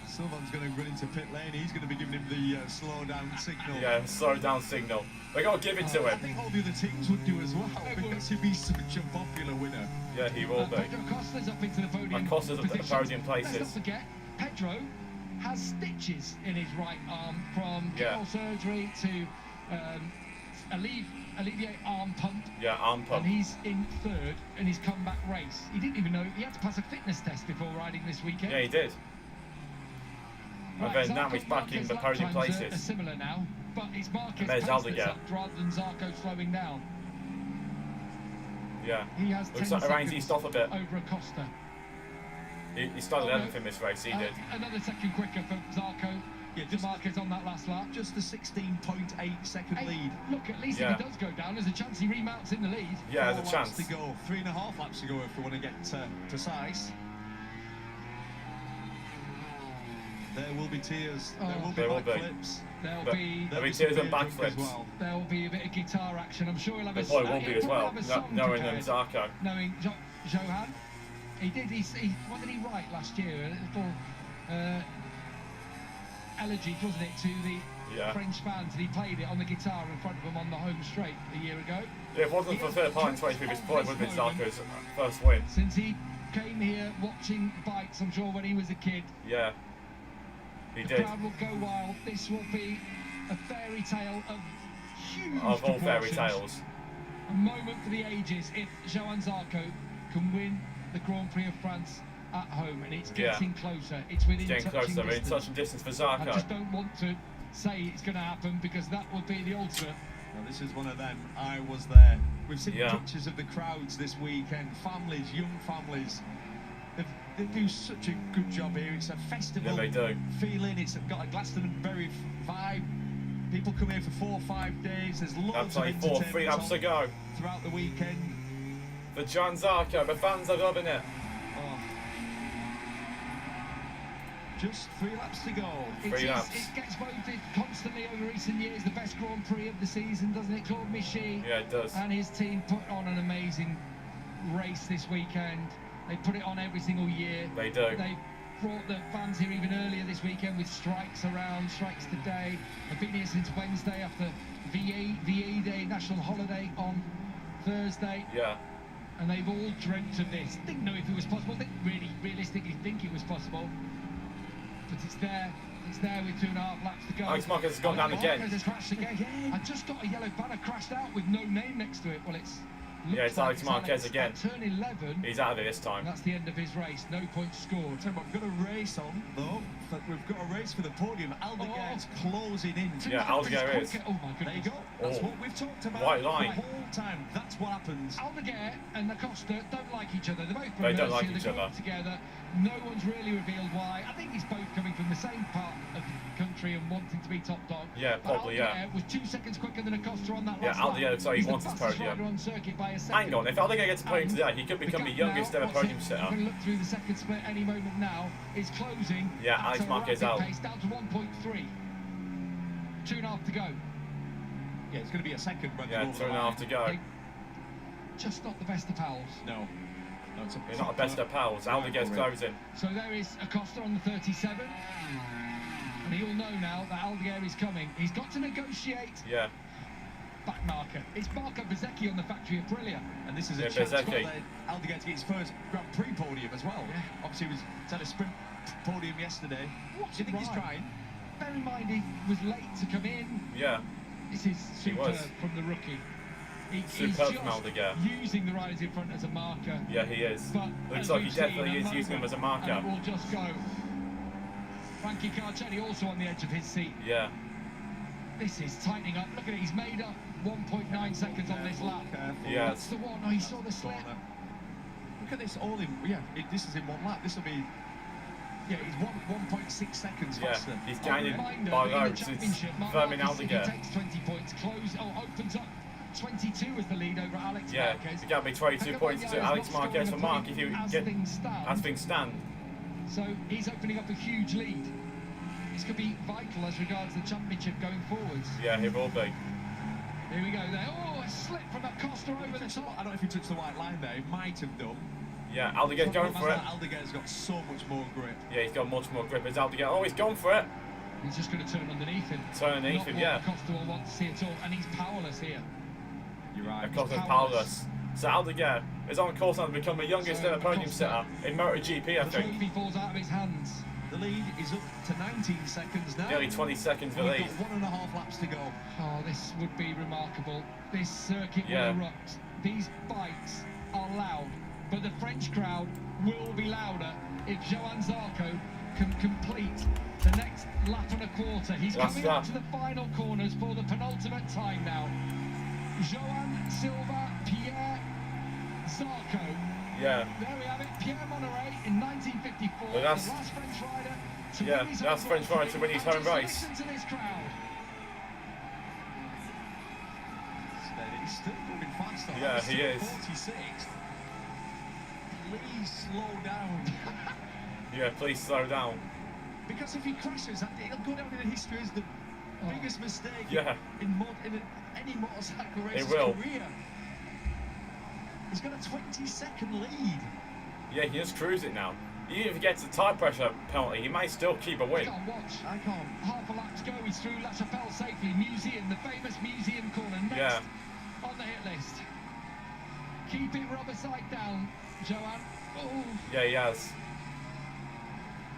Sylvan's going to run into pit lane. He's going to be giving him the slow down signal. Yeah, slow down signal. They got to give it to him. I think all the other teams would do as well because he'd be such a popular winner. Yeah, he will be. Pedro Acosta's up into the podium. Acosta's up at the podium places. Let's not forget, Pedro has stitches in his right arm from keyhole surgery to alleviate arm pump. Yeah, arm pump. And he's in third in his comeback race. He didn't even know he had to pass a fitness test before riding this weekend. Yeah, he did. Right, and then now he's back in the podium places. Are similar now, but it's Marquez rather than Zarco slowing down. Yeah. He has looks like Arane's eased off a bit. Over Acosta. He started 11th in this race, he did. Another second quicker for Zarco. Yeah, just Marquez on that last lap. Just a 16.8 second lead. Look, at least if he does go down, there's a chance he remounts in the lead. Yeah, there's a chance. 4 laps to go. 3.5 laps to go if we want to get precise. There will be tears. There will be backflips. There'll be tears and backflips. Well. There will be a bit of guitar action. I'm sure he'll have there probably will be as well, knowing Zarco. Knowing Johann. What did he write last year? A little elegy, wasn't it, to the French fans, and he played it on the guitar in front of them on the home straight a year ago. Yeah, if it wasn't for Philip Hines 23 this point, would have been Zarco's first win. Since he came here watching bikes, I'm sure when he was a kid. Yeah, he did. The crowd will go wild. This will be a fairy tale of huge of all fairy tales. A moment for the ages if Johann Zarco can win the Grand Prix of France at home, and it's getting closer. It's within touching distance for Zarco. I just don't want to say it's going to happen because that would be the ultimate. Now, this is one of them. I was there. We've seen pictures of the crowds this weekend. Families, young families. They do such a good job here. It's a festival feeling. It's got a Glastonbury vibe. People come here for 4 or 5 days. There's loads of entertainment 3 laps to go throughout the weekend. For Johann Zarco, the fans are loving it. Just 3 laps to go. 3 laps. It gets voted constantly over recent years the best Grand Prix of the season, doesn't it? Claude Michy it does. And his team put on an amazing race this weekend. They put it on every single year. They do. They brought the fans here even earlier this weekend with strikes today. They've been here since Wednesday after VE Day, national holiday on Thursday. Yeah. And they've all dreamt of this. Didn't know if it was possible. Didn't really realistically think it was possible. But it's there with 2.5 laps to go. Alex Marquez has gone down again. Marquez has crashed again. I just got a yellow banner crashed out with no name next to it. Well, it's Yeah, it's Alex Marquez again. Turn 11. He's out of it this time. That's the end of his race. No points scored. So we've got a race on, though. We've got a race for the podium. Aldeguer's closing in. Yeah, Aldeguer is. Oh my goodness. There you go. That's what we've talked about white line. the whole time. That's what happens. Aldeguer and Acosta don't like each other. They're both from They don't Murcia. like each They grew other. up together. No one's really revealed why. I think he's both coming from the same part of the country and wanting to be top dog. Yeah, probably, yeah. Was 2 seconds quicker than Acosta on that Yeah, last Aldeguer lap. looks like he He's the wants his fastest podium. rider on circuit by a second. Hang on, if Aldeguer gets a podium And today, he could become the youngest ever podium sitter. We're going to look through the second split any moment now. Is closing. Yeah, Alex Marquez out. Pace down to 1.3. 2.5 to go. Yeah, it's going to be a second. Yeah, 2.5 to go. Just not the best of pals. No, it's They're not the best of pals. Aldeguer's closing. So there is Acosta on the 37. And you'll know now that Aldeguer is coming. He's got to negotiate. Yeah. Back marker. It's Marco Bezzecchi on the factory of Aprilia. And this is a chance for Aldeguer to get his first Grand Prix podium as well. Yeah. Obviously, he's had a sprint podium yesterday. What do you think he's trying? Bear in mind, he was late to come in. Yeah. This is superb from the rookie. He's superb from Aldeguer. Using the riders in front as a marker. Yeah, he is. But looks like he definitely is using them as a marker. And it will just go. Frankie Carcelli also on the edge of his seat. Yeah. This is tightening up. Look at it. He's made up 1.9 seconds on this lap. Yeah. That's the one. Oh, he saw the slip. Look at this all in. Yeah, this is in one lap. This will be. Yeah, he's 1.6 seconds faster. Yeah, he's gaining by loads. It's firming Aldeguer. He takes 20 points. Opens up 22 as the lead over Alex yeah, Marquez. it's got to be 22 points to Alex Marquez for Mark if you get as things stand. So he's opening up a huge lead. This could be vital as regards the championship going forwards. Yeah, he will be. Here we go there. Oh, a slip from Acosta over the top. I don't know if he touched the white line there. He might have done. Yeah, Aldeguer's going for it. Aldeguer's got so much more grip. Yeah, he's got much more grip as Aldeguer. Oh, he's gone for it. He's just going to turn underneath him. Turn underneath him, yeah. Acosta will want to see it all, and he's powerless here. You're right. Acosta's powerless. So Aldeguer is on course now to become the youngest ever podium sitter in Motogp, I think. The trophy falls out of his hands. The lead is up to 19 seconds now. Nearly 20 seconds for lead. We've got 1.5 laps to go. Oh, this would be remarkable. This circuit will erupt. These bikes are loud, but the French crowd will be louder if Johan Zarco can complete the next lap and a quarter. He's coming up to the final corners for the penultimate time now. Johan Silva, Pierre Zarco. Yeah. There we have it. Pierre Monneray in 1954. Well, that's, the last French rider to yeah, win his that's French rider to win his home race. Listen to this crowd. He's still moving faster. Yeah, he is. 46. Please slow down. Yeah, please slow down. Because if he crashes, it'll go down in history as the biggest mistake in any motorcycle race's career. He's got a 20-second lead. Yeah, he just cruise it now. Even if he gets a tire pressure penalty, he may still keep a win. I can't watch. I can't. Half a lap to go. He's through La Chapelle safely. Museum, the famous museum corner. Next on the hit list. Keep it rubber side down, Johan. Oh. Yeah, he has.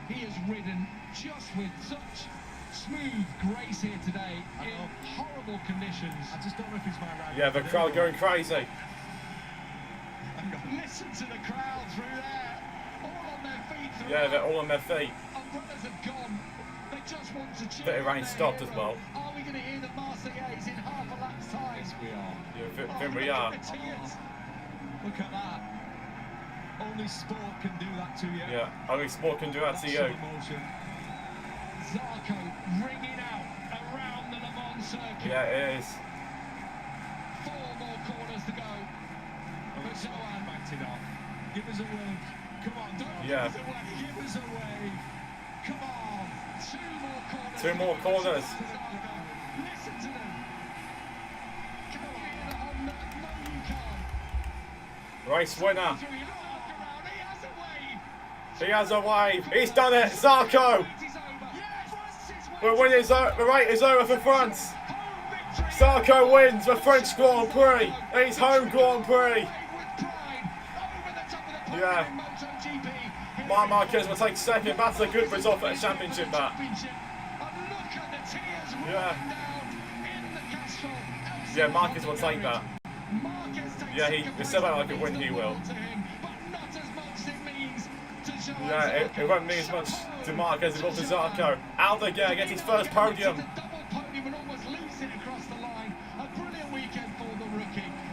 He has ridden just with such smooth grace here today in horrible conditions. I just don't know if he's my rider. Yeah, the crowd going crazy. Listen to the crowd through there. All on their feet through Yeah, they're all on their feet. Umbrellas have gone. They just want to cheer. Bit of rain stopped as well. Are we going to hear the Marseillaise in half a lap's time? Yes, we are. Yeah, I think we are. Look at that. Only sport can do that to you. Yeah, only sport can do that to you. Emotion. Zarco ringing out around the Le Mans circuit. Yeah, it is. 4 more corners to go. But Johan backed it up. Give us a wave. Come on, don't give us a wave. Give us a wave. Come on. 2 more corners. 2 more corners. Listen to them. Can you hear the Honda? No, you can't. Race winner. He has a wave. He's done it. Zarco. The race is over for France. Zarco wins the French Grand Prix. His home Grand Prix. Yeah. Marc Marquez will take second. That's a good result for the championship, that. Yeah. Yeah, Marquez will take that. Marquez takes Yeah, he said that like a win, he will. Yeah, it won't mean as much to Marquez as it will to Zarco. Aldeguer gets his first podium.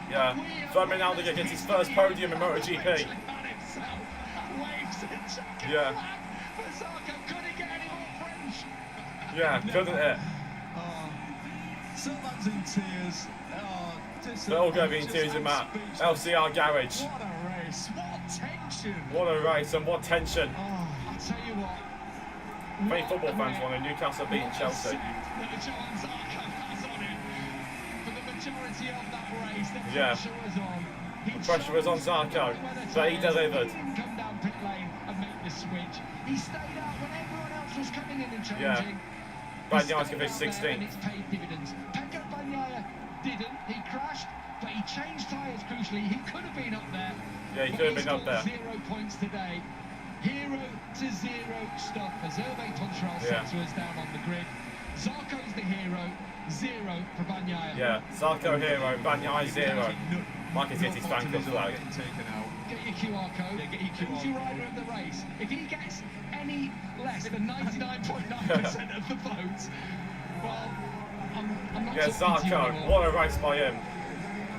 Yeah, Fermin Aldeguer gets his first podium in Motogp. Yeah. Yeah, couldn't it? Someone's in tears. They're all going to be in tears in that LCR garage. What a race, what tension. What a race and what tension. I'll tell you what. Many football fans wanted Newcastle beating Chelsea. Yeah. The pressure was on Zarco, but he delivered. Come down pit lane and make the switch. He stayed out when everyone else was coming in and changing. Yeah. Bagnaya's going to be 16th. It's paid dividends. Pecco Bagnaia didn't. He crashed, but he changed tyres crucially. He could have been up there. Yeah, he could have been up there. 0 points today. 0 to 0 stuff as Hervé Poncharal said to us down on the grid. Zarco's the hero. 0 for Bagnaia. Yeah, Zarco hero, Bagnaia 0. Marquez gets his fan club flag. Get your QR code. Who's your rider of the race? If he gets any less than 99.9% of the votes, well, I'm not Yeah, Zarco, what a race by him.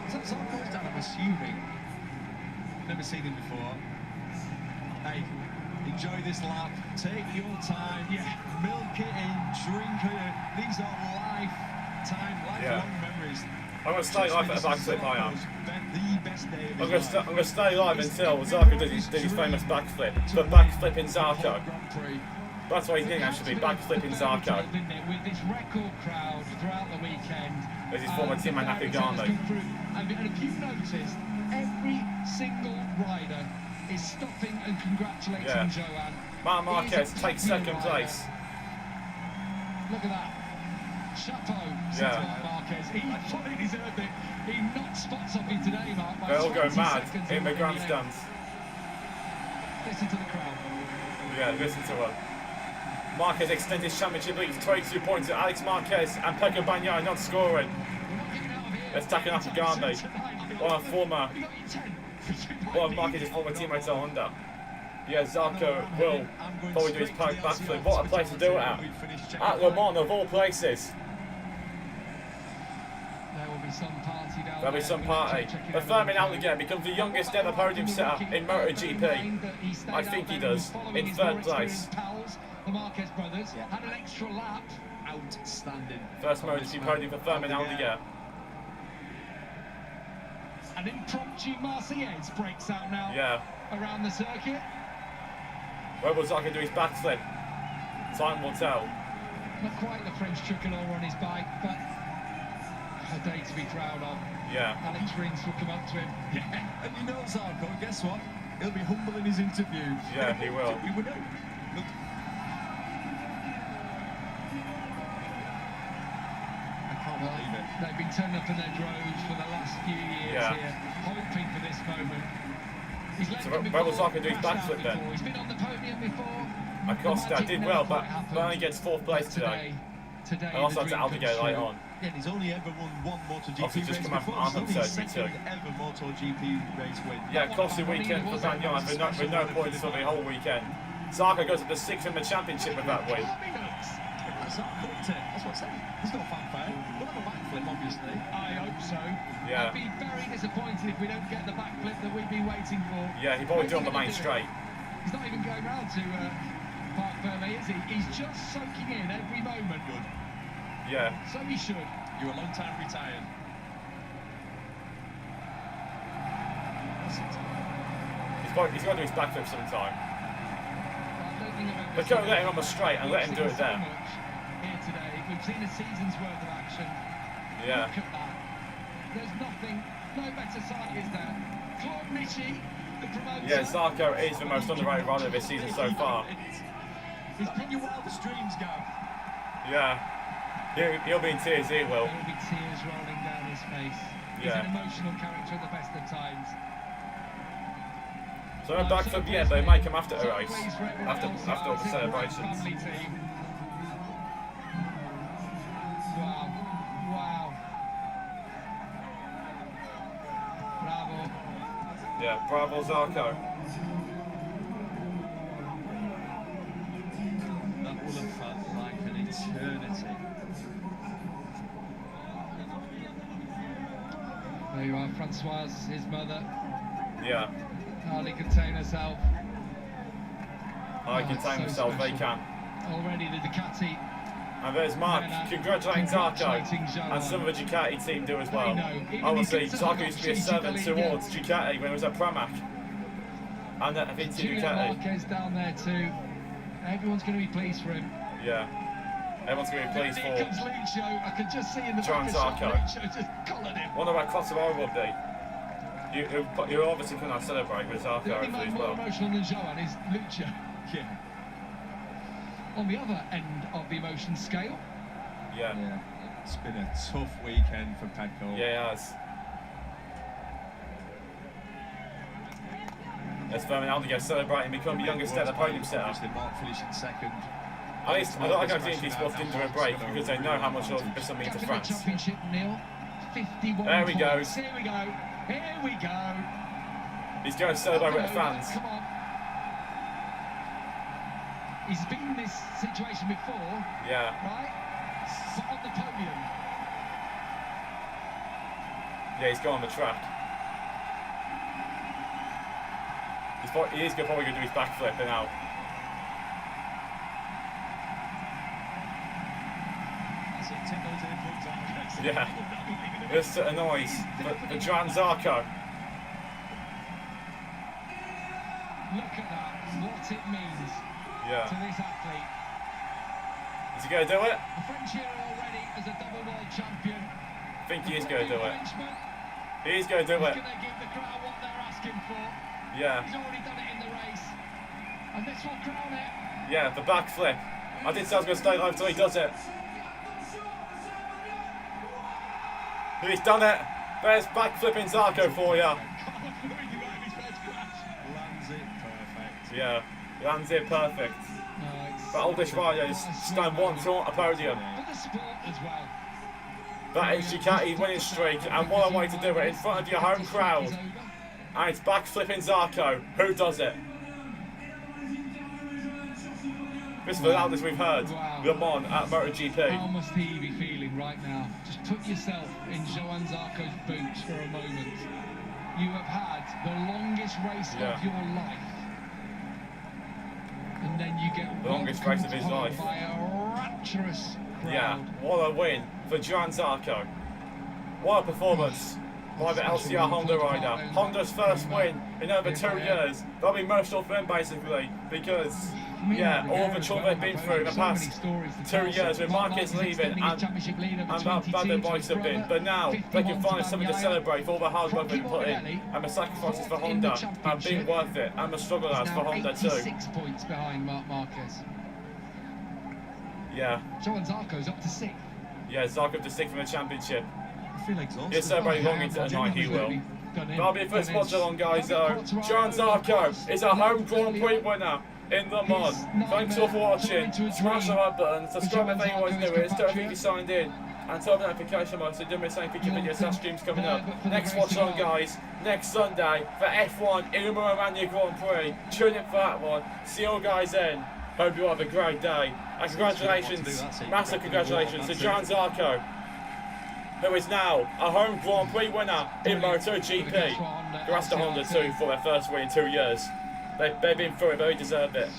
Zarco's done, I'm assuming. Never seen him before. Hey, enjoy this lap. Take your time. Yeah, milk it in, drink it. These are lifelong memories. I'm going to stay live at a backflip, I am. The best day of I'm going to stay live until Zarco does his famous backflip. But backflipping Zarco. That's what he's doing actually, backflipping Zarco. With this record crowd throughout the weekend. There's his former teammate Happy Garnley. And if you've noticed, every single rider is stopping and congratulating Joan. Marquez takes second place. Look at that. Chapeau, Marquez. He fully deserved it. He knocked spots off him today, Mark. They're all going mad in the grandstands. Listen to the crowd. Yeah, listen to her. Marquez extends his championship lead to 22 points at Alex Marquez and Pecco Bagnaia not scoring. Let's tackle Happy Garnley. One of Marquez's former teammates are under. Yeah, Zarco will probably do his backflip. What a place to do it at. At Le Mans, of all places. There'll be some party. But Fermin Aldeguer becomes the youngest ever podium setter in Motogp. I think he does, in 3rd place. The Marquez brothers had an extra lap. Outstanding. First Motogp podium for Fermin Aldeguer. An impromptu Marseillaise breaks out now around the circuit. Where will Zarco do his backflip? Time will tell. Not quite the French tricolor on his bike, but a day to be proud of. Yeah. Alex Rins will come up to him. Yeah. And you know Zarco, guess what? He'll be humble in his interview. Yeah, he will. He will. Look. I can't believe it. They've been turning up in their droves for the last few years here, hoping for this moment. So where will Zarco do his backflip then? He's been on the podium before. Acosta did well, but only gets 4th place today. And also to Aldeguer later on. Yeah, he's only ever won one Motogp race just come out from Arthur surgery too. Ever Motogp race win. Yeah, costly weekend for Bagnaia with no points for the whole weekend. Zarco goes up to 6th in the championship with that win. That's what I'm saying. He's got fanfare. We'll have a backflip, obviously. I hope so. Yeah. I'd be very disappointed if we don't get the backflip that we've been waiting for. Yeah, he probably do on the main straight. He's not even going round to Parc Fermé, is he? He's just soaking in every moment. Good. Yeah. So he should. You're a long time retired. He's got to do his backflip sometime. But don't let him on the straight and let him do it there. Here today, we've seen a season's worth of action. Yeah. Look at that. There's nothing, no better sight, is there? Claude Michi, the promoter. Yeah, Zarco is the most underrated rider this season so far. He's put your wildest dreams go. Yeah. He'll be in tears, he will. There will be tears rolling down his face. He's an emotional character at the best of times. So a backflip, yeah, they make him after a race, after all the celebrations. Wow, wow. Yeah, bravo Zarco. That will have felt like an eternity. There you are, Francoise, his mother. Yeah. Hardly contain herself. I contain myself, they can. Already the Ducati. And there's Mark congratulating Zarco, and some of the Ducati team do as well. Obviously, Zarco used to be a servant towards Ducati when it was at Pramac. And at Ducati. Marquez down there too. Everyone's going to be pleased for him. Yeah. Everyone's going to be pleased for Here comes Lucio. I could just see in the John back Zarco. Lucio just collared him. Wonder what class of I would be. You obviously cannot celebrate with Zarco The only hopefully man as more well. emotional than Joan is Lucio. Yeah. On the other end of the emotion scale. Yeah. It's been a tough weekend for Pecco. Yeah, it has. As Vermin Aldegar celebrating, become the youngest at the podium setter. Mark finishing second. At least, I don't like how TNT Sports didn't do a break because they know how much this will mean to France. Championship, Neil. 51 there he goes. Here we go. Here we go. He's going to celebrate with the fans. Come on. He's been in this situation before. Yeah. Right? But on the podium. Yeah, he's going on the track. He is probably going to do his backflip now. Yeah. This annoys the Joan Zarco. Look at that, what it means to this athlete. Is he going to do it? The French hero already as a double world champion. I think he is going to do it. He is going to do it. He's going to give the crowd what they're asking for. Yeah. He's already done it in the race. And this will crown it. Yeah, the backflip. I did say I was going to stay alive until he does it. He's done it. There's backflipping Zarco for you. Lands it perfect. Yeah, lands it perfect. But Aldous Riders stand one on a podium. For the sport as well. That is Ducati's winning streak, and what a way to do it in front of your home crowd. And it's backflipping Zarco. Who does it? This is the loudest we've heard. Le Mans at Motogp. How must he be feeling right now? Just put yourself in Joan Zarco's boots for a moment. You have had the longest race of your life. And then you get the longest race of his life. By a rapturous crowd. Yeah, what a win for Joan Zarco. What a performance by the LCR Honda rider. Honda's first win in over 2 years. That'll be emotional for him basically because all the trouble they've been through in the past 2 years with Marquez leaving and how bad their bikes have been. But now they can find something to celebrate for all the hard work they've put in and the sacrifices for Honda have been worth it, and the struggle has for Honda too. 6 points behind Marquez. Yeah. Joan Zarco's up to 6th. Yeah, Zarco up to 6th in the championship. I feel exhausted. He'll celebrate long into the night, he will. That'll be the first Watchalong, guys, though. Joan Zarco is a home Grand Prix winner in Le Mans. Thanks all for watching. Smash the like button, subscribe if anyone's new. Don't think you signed in. And turn the notification button so don't miss any future videos and streams coming up. Next Watchalong, guys, next Sunday for F1 Imola Romagna Grand Prix. Tune in for that one. See you all guys in. Hope you have a great day. And congratulations, massive congratulations to Joan Zarco, who is now a home Grand Prix winner in Motogp. Congrats to Honda too for their first win in 2 years. They've been through it, they deserve it.